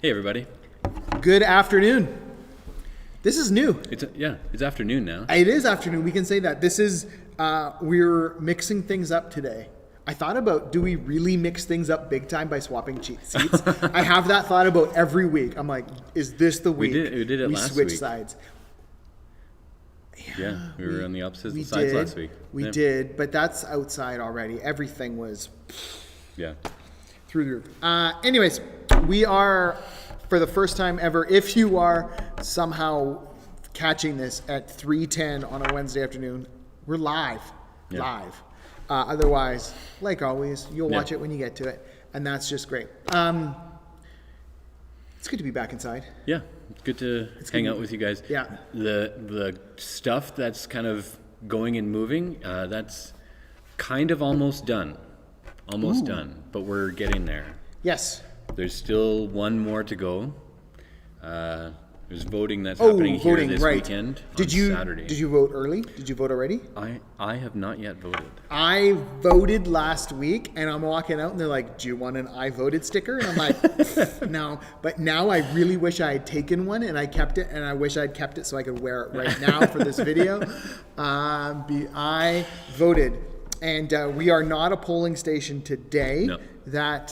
Hey everybody. Good afternoon. This is new. It's afternoon now. It is afternoon. We can say that. This is, we're mixing things up today. I thought about, do we really mix things up big time by swapping seats? I have that thought about every week. I'm like, is this the week We did it last switch week. sides? Yeah, we were on the opposite sides last week. We did, but that's outside already. Everything was through the roof. Anyways, we are, for the first time ever, if you are somehow catching this at 3:10 on a Wednesday afternoon, we're live. Otherwise, like always, you'll watch it when you get to it, and that's just great. It's good to be back inside. Yeah, it's good to hang out with you guys. Yeah. The stuff that's kind of going and moving, that's kind of almost done. Done, but we're getting there. Yes. There's still one more to go. There's voting that's happening here this weekend on Saturday. Did you vote early? Did you vote already? I have not yet voted. I voted last week, and I'm walking out, and they're like, "Do you want an I voted sticker?" And I'm like, "No." But now I really wish I had taken one, and I kept it, and I wish I'd kept it so I could wear it right now for this video. I voted, and we are not a polling station today. No. That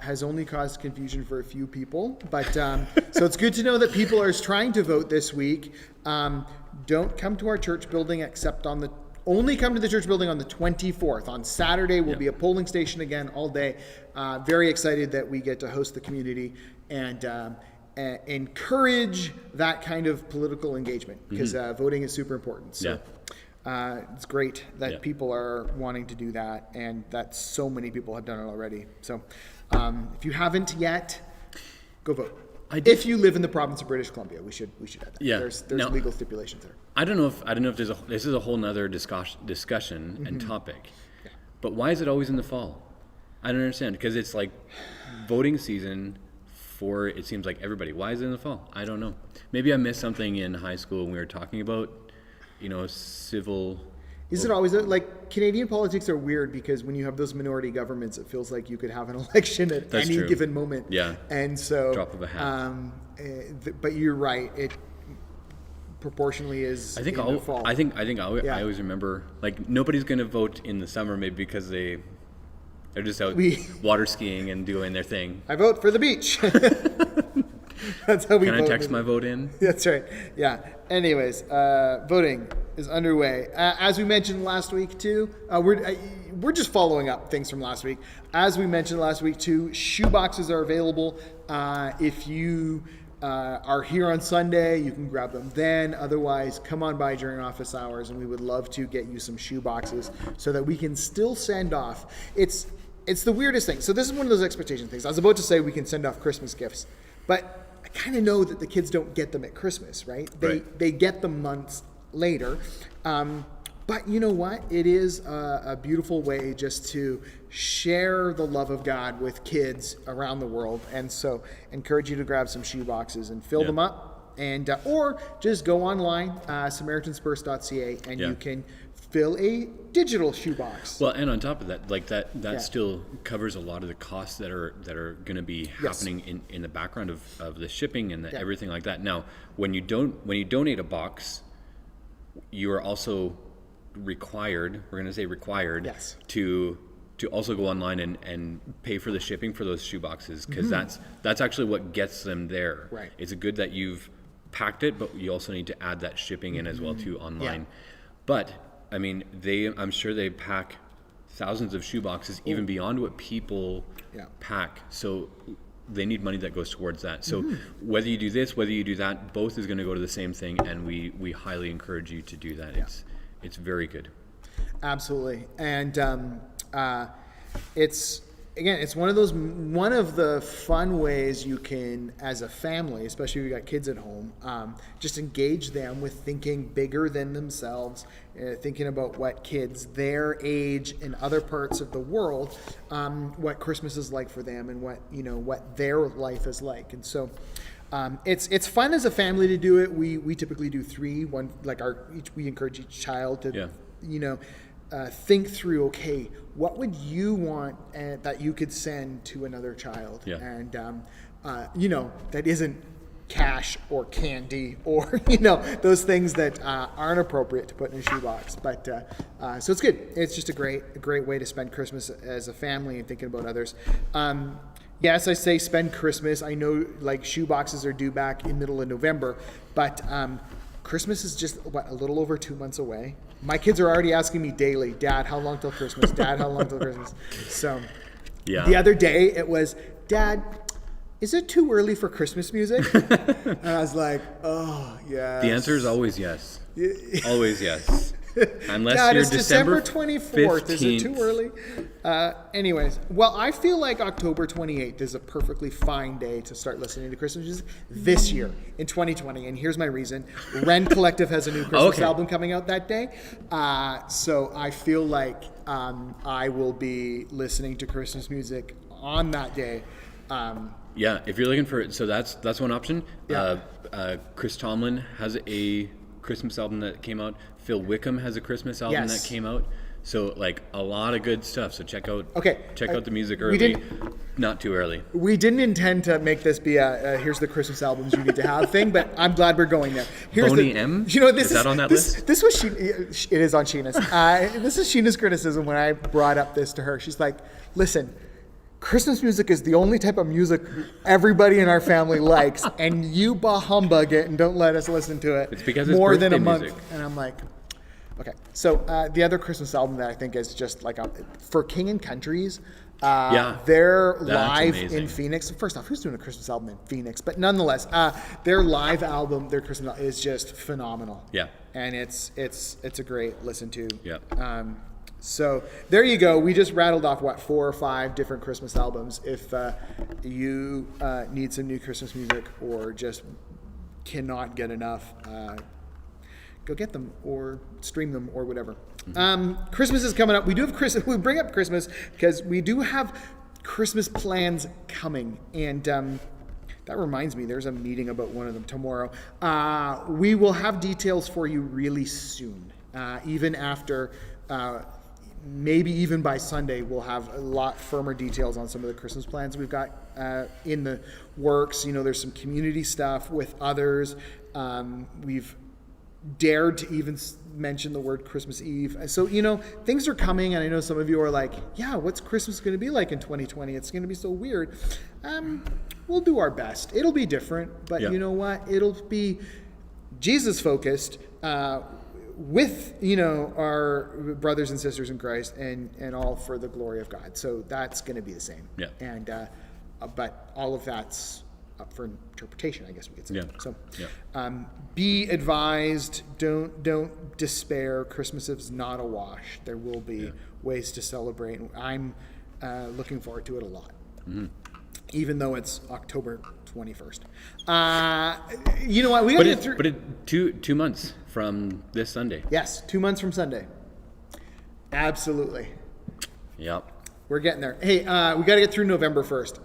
has only caused confusion for a few people, but so it's good to know that people are trying to vote this week. Don't come to our church building except only come to the church building on the 24th. On Saturday will be a polling station again all day. Very excited that we get to host the community and encourage that kind of political engagement because voting is super important. So. It's great that people are wanting to do that, and that so many people have done it already. So, if you haven't yet, go vote. If you live in the province of British Columbia, we should add that. Yeah. There's legal stipulations there. I don't know if this is a whole nother discussion and topic. Yeah. But why is it always in the fall? I don't understand, because it's like voting season for, it seems like, everybody. Why is it in the fall? I don't know. Maybe I missed something in high school when we were talking about civil. Is it always like Canadian politics are weird because when you have those minority governments, it feels like you could have an election at any given moment. Yeah. And so drop of a hat. But you're right. It proportionally is. I think in the fall. I always remember, like, nobody's going to vote in the summer maybe because they're just out water skiing and doing their thing. I vote for the beach. That's how we vote. Can I text my vote in? That's right. Yeah. Anyways, voting is underway. As we mentioned last week too, we're just following up things from last week. As we mentioned last week too, shoe boxes are available. If you are here on Sunday, you can grab them then. Otherwise, come on by during office hours, and we would love to get you some shoe boxes so that we can still send off. It's the weirdest thing. So this is one of those expectation things. I was about to say we can send off Christmas gifts, but I kind of know that the kids don't get them at Christmas, right? They get them months later. But you know what? It is a beautiful way just to share the love of God with kids around the world. And so encourage you to grab some shoe boxes and fill them up. And or just go online, SamaritanSpurs.ca, and you can fill a digital shoebox. Well, and on top of that, like that still covers a lot of the costs that are going to be happening in the background of the shipping and everything like that. Now, when you donate a box, you are also required. We're going to say required to also go online and pay for the shipping for those shoe boxes, because that's actually what gets them there. Right. It's good that you've packed it, but you also need to add that shipping in as well too online. But I mean, I'm sure they pack thousands of shoe boxes, even beyond what people pack. So they need money that goes towards that. So whether you do this, whether you do that, both is going to go to the same thing, and we highly encourage you to do that. It's very good. Absolutely. And it's one of the fun ways you can, as a family, especially if you got kids at home, just engage them with thinking bigger than themselves, thinking about what kids their age in other parts of the world, what Christmas is like for them, and what their life is like. And so it's fun as a family to do it. We typically do three. We encourage each child to think through, okay, what would you want that you could send to another child? Yeah. And that isn't cash or candy or those things that aren't appropriate to put in a shoebox. But so it's good. It's just a great way to spend Christmas as a family and thinking about others. Yes, I say spend Christmas. I know like shoeboxes are due back in middle of November, but Christmas is just a little over 2 months away. My kids are already asking me daily, Dad, how long till Christmas? Dad, how long till Christmas? So the other day it was, Dad, is it too early for Christmas music? And I was like, oh, yes. The answer is always yes. Always yes. Unless God, you're it's December 24th. 15th. Is it too early? Anyways, well, I feel like October 28th is a perfectly fine day to start listening to Christmas music this year in 2020. And here's my reason. Ren Collective has a new Christmas album coming out that day. So I feel like I will be listening to Christmas music on that day. Yeah, if you're looking for it, so that's one option. Yeah. Chris Tomlin has a Christmas album that came out. Phil Wickham has a Christmas album that came out. So like a lot of good stuff. So check out the music early, not too early. We didn't intend to make this be a here's the Christmas albums you need to have thing, but I'm glad we're going there. Boney M. This is that on that list? This was it is on Sheena's. This is Sheena's criticism when I brought up this to her. She's like, listen, Christmas music is the only type of music everybody in our family likes, and you bah humbug it and don't let us listen to it. It's because more it's than a month. music. And I'm like, okay. So the other Christmas album that I think is just like for King and Countries. They're live in Phoenix. First off, who's doing a Christmas album in Phoenix? But nonetheless, their live album, their Christmas album, is just phenomenal. Yeah. And it's a great listen to. Yeah. So there you go. We just rattled off 4 or 5 different Christmas albums. If you need some new Christmas music or just cannot get enough, go get them or stream them or whatever. Christmas is coming up. We do have Christmas. We bring up Christmas because we do have Christmas plans coming, and that reminds me, there's a meeting about one of them tomorrow. We will have details for you really soon, even after. Maybe even by Sunday, we'll have a lot firmer details on some of the Christmas plans we've got in the works. There's some community stuff with others. We've dared to even mention the word Christmas Eve. So, things are coming, and I know some of you are like, yeah, what's Christmas going to be like in 2020? It's going to be so weird. We'll do our best. It'll be different, but you know what? It'll be Jesus-focused, with our brothers and sisters in Christ, and all for the glory of God. So that's going to be the same. Yeah. And but all of that's up for interpretation, I guess we could say. Yeah. So yeah. Be advised. Don't despair. Christmas is not a wash. There will be ways to celebrate. I'm looking forward to it a lot. Mm-hmm. Even though it's October 21st. You know what? We got to get through. But it 2 months from this Sunday. Yes, 2 months from Sunday. Absolutely. Yep. We're getting there. Hey, we got to get through November 1st.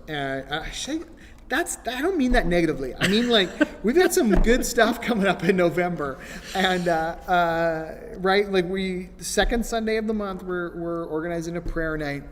I don't mean that negatively. I mean, like, we've got some good stuff coming up in November, and right, like the second Sunday of the month, we're organizing a prayer night.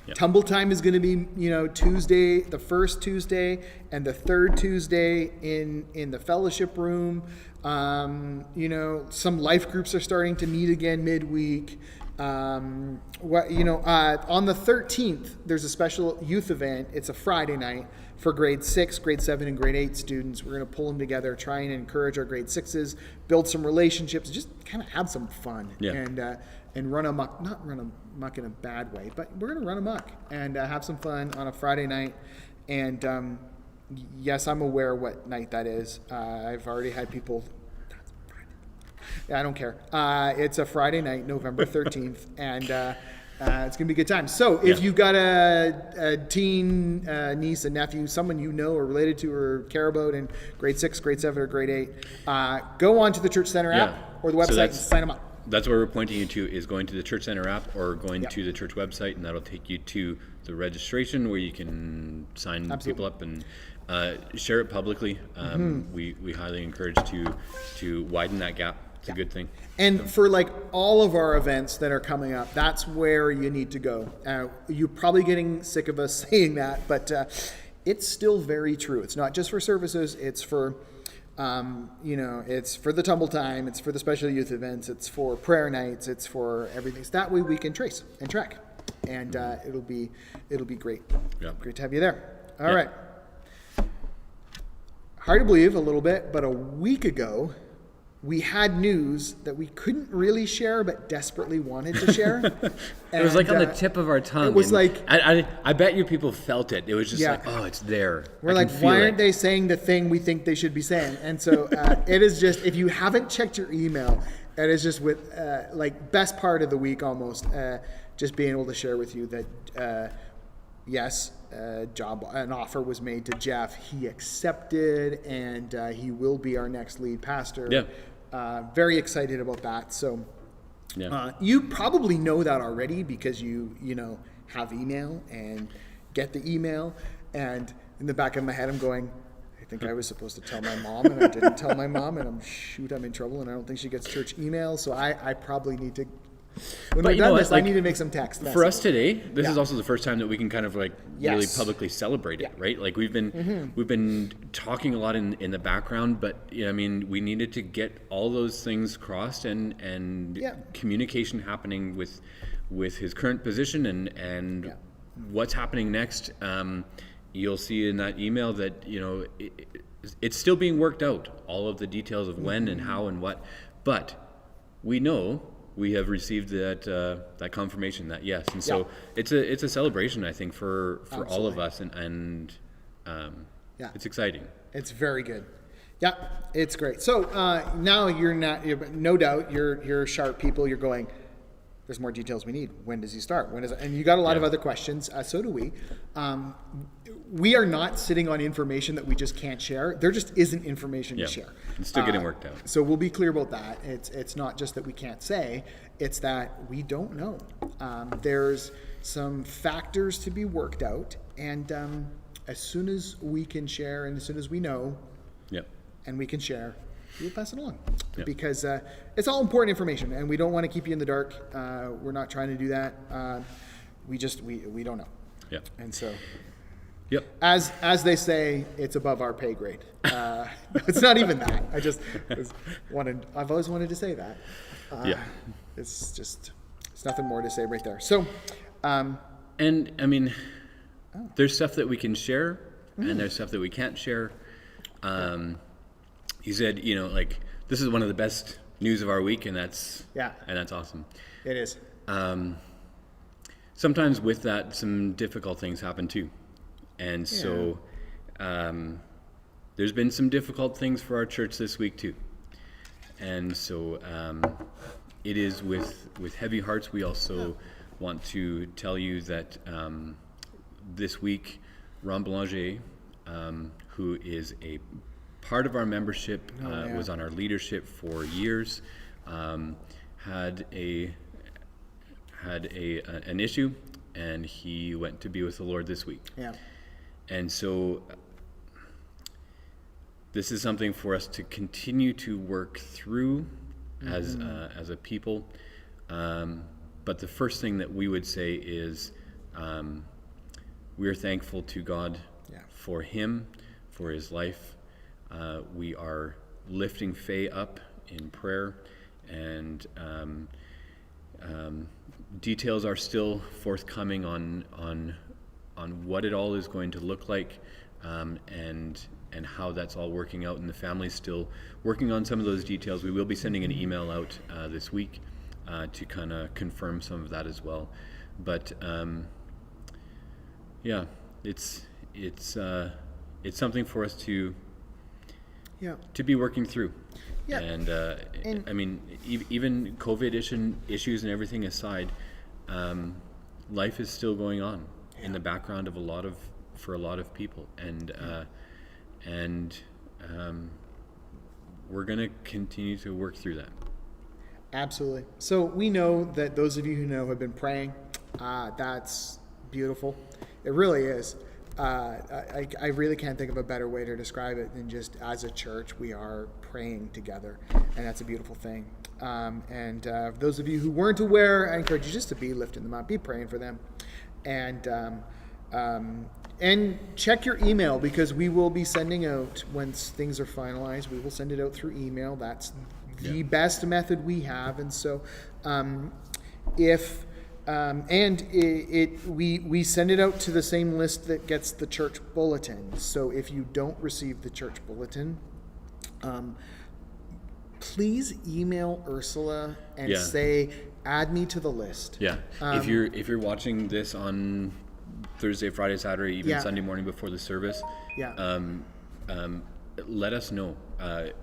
Yep. Tumble time is going to be, Tuesday, the first Tuesday and the third Tuesday in the fellowship room. Some life groups are starting to meet again midweek. On the 13th, there's a special youth event. It's a Friday night for grade 6, grade 7, and grade 8 students. We're going to pull them together, try and encourage our grade 6s, build some relationships, just kind of have some fun. Yeah. And run amok, not run amok in a bad way, but we're going to run amok and have some fun on a Friday night. And yes, I'm aware what night that is. I've already had people. I don't care. It's a Friday night, November 13th, and it's going to be a good time. So if you've got a teen, niece, a nephew, someone you know or related to or care about in grade 6, grade 7, or grade 8, go on to the Church Center app or the website and sign them up. That's what we're pointing you to, is going to the Church Center app or going to the church website, and that'll take you to the registration where you can sign people up and share it publicly. We highly encourage to widen that gap. It's a good thing. And for like all of our events that are coming up, that's where you need to go. You're probably getting sick of us saying that, but it's still very true. It's not just for services. It's for, it's for the tumble time. It's for the special youth events. It's for prayer nights. It's for everything. So that way we can trace and track, and it'll be great. Yeah. Great to have you there. All right. Hard to believe a little bit, but a week ago, we had news that we couldn't really share, but desperately wanted to share. It was like on the tip of our tongue. It was like, I bet you people felt it. It was just Yeah. like, oh, it's there. we're I like, can feel why aren't it. they saying the thing we think they should be saying? And so it is just, if you haven't checked your email, it is just with best part of the week almost, just being able to share with you that yes, an offer was made to Jeff. He accepted, and he will be our next lead pastor. Yeah. Very excited about that. So Yeah. you probably know that already because you have email and get the email. And in the back of my head, I'm going, I think I was supposed to tell my mom, and I didn't tell my mom, and I'm in trouble, and I don't think she gets church emails. So I probably need to. When But we're you know done what, this, I like, need to make some text For us messages. today, this Yeah. is also the first time that we can kind of like really Yes. publicly celebrate it, Yeah. right? Like we've been talking a lot in the background, but I mean, we needed to get all those things crossed and Yeah. communication happening with his current position and Yeah. what's happening next. You'll see in that email that it's still being worked out, all of the details of when and how and what, but we know. We have received that confirmation that yes, and so it's a celebration, I think, for all of us, and Yeah. it's exciting. It's very good. Yeah, it's great. So now no doubt you're sharp people. You're going, there's more details we need. When does he start? And you got a lot of other questions. So do we. We are not sitting on information that we just can't share. There just isn't information Yeah. to share. It's still getting worked out. So we'll be clear about that. It's not just that we can't say, it's that we don't know. There's some factors to be worked out, and as soon as we can share and as soon as we know Yep. and we can share, we'll pass it along. Yep. Because it's all important information, and we don't want to keep you in the dark. We're not trying to do that. We don't know. Yeah. And so, Yep. as they say, it's above our pay grade. It's not even that. I've always wanted to say that. Yeah. It's nothing more to say right there. So, And I mean, there's stuff that we can share, and there's stuff that we can't share. You said, like this is one of the best news of our week, and that's awesome. it is. Sometimes with that, some difficult things happen too. And so there's been some difficult things for our church this week too. And so it is with heavy hearts. We also want to tell you that this week, Ron Belanger, who is a part of our membership, was on our leadership for years, had an issue, and he went to be with the Lord this week. Yeah. And so this is something for us to continue to work through as a people. But the first thing that we would say is we're thankful to God for him, for his life. We are lifting Faye up in prayer, and details are still forthcoming on what it all is going to look like, and how that's all working out, and the family's still working on some of those details. We will be sending an email out this week to kind of confirm some of that as well. But it's something for us to be working through. Yeah. And I mean, even COVID issues and everything aside, life is still going on in the background of for a lot of people, and we're going to continue to work through that. Absolutely. So we know that those of you who know have been praying. That's beautiful. It really is. I really can't think of a better way to describe it than just as a church, we are praying together, and that's a beautiful thing. And those of you who weren't aware, I encourage you just to be lifting them up, be praying for them. And And check your email, because we will be sending out, once things are finalized, we will send it out through email. That's the best method we have. And so we send it out to the same list that gets the church bulletin. So if you don't receive the church bulletin, please email Ursula and say, add me to the list. Yeah. If you're watching this on Thursday, Friday, Saturday, even Sunday morning before the service, let us know.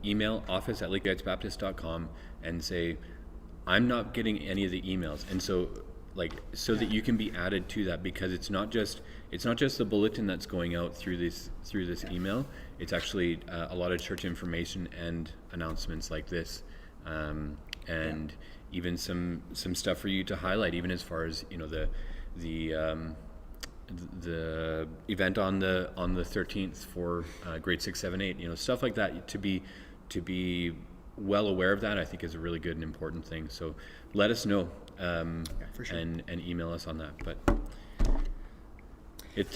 Email office@lakeheightsbaptist.com and say, I'm not getting any of the emails. And so that you can be added to that, because it's not just the bulletin that's going out through this email. It's actually a lot of church information and announcements like this, and even some stuff for you to highlight, even as far as the event on the 13th for grade 6, 7, 8, stuff like that. To be well aware of that, I think, is a really good and important thing. So let us know, for sure. and email us on that. But it's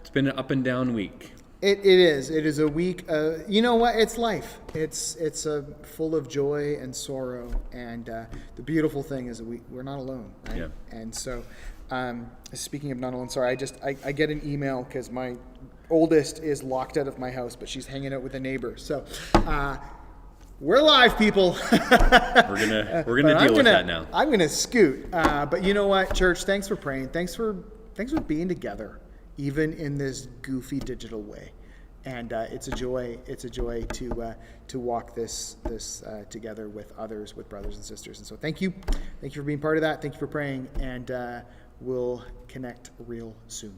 been an up and down week. It is a week. You know what? It's life. It's full of joy and sorrow. And the beautiful thing is that we're not alone. Right? Yeah. And so, speaking of not alone, sorry, I get an email because my oldest is locked out of my house, but she's hanging out with a neighbor. So, we're live, people. We're gonna deal with that now. I'm gonna scoot. But you know what, church? Thanks for praying. Thanks for being together, even in this goofy digital way. And it's a joy. It's a joy to walk this together with others, with brothers and sisters. And so thank you for being part of that. Thank you for praying, and we'll connect real soon.